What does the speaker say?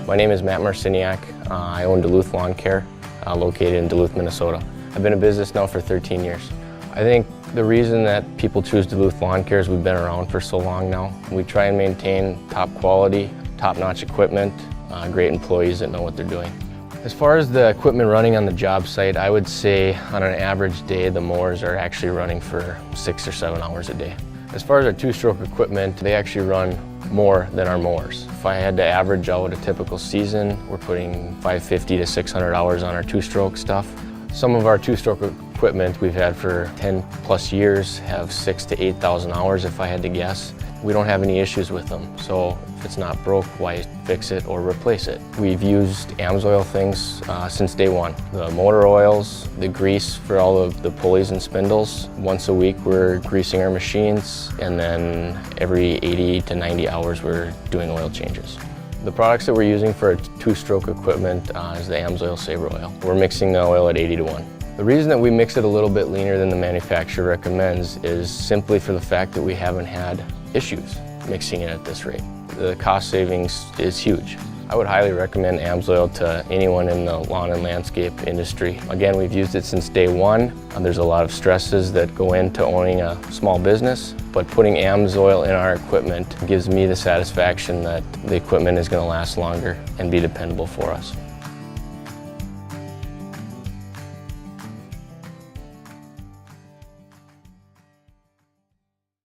My name is Matt Marciniak. I own Duluth Lawn Care, located in Duluth, Minnesota. I've been in business now for 13 years. I think the reason that people choose Duluth Lawn Care is we've been around for so long now. We try and maintain top quality, top-notch equipment, great employees that know what they're doing. As far as the equipment running on the job site, I would say on an average day, the mowers are actually running for 6 or 7 hours a day. As far as our two-stroke equipment, they actually run more than our mowers. If I had to average out a typical season, we're putting 550 to 600 hours on our two-stroke stuff. Some of our two-stroke equipment we've had for 10 plus years have 6,000 to 8,000 hours if I had to guess. We don't have any issues with them, so if it's not broke, why fix it or replace it? We've used AMSOIL things since day one. The motor oils, the grease for all of the pulleys and spindles. Once a week we're greasing our machines, and then every 80 to 90 hours we're doing oil changes. The products that we're using for our two-stroke equipment is the AMSOIL Sabre oil. We're mixing the oil at 80 to 1. The reason that we mix it a little bit leaner than the manufacturer recommends is simply for the fact that we haven't had issues mixing it at this rate. The cost savings is huge. I would highly recommend AMSOIL to anyone in the lawn and landscape industry. Again, we've used it since day one. There's a lot of stresses that go into owning a small business, but putting AMSOIL in our equipment gives me the satisfaction that the equipment is going to last longer and be dependable for us.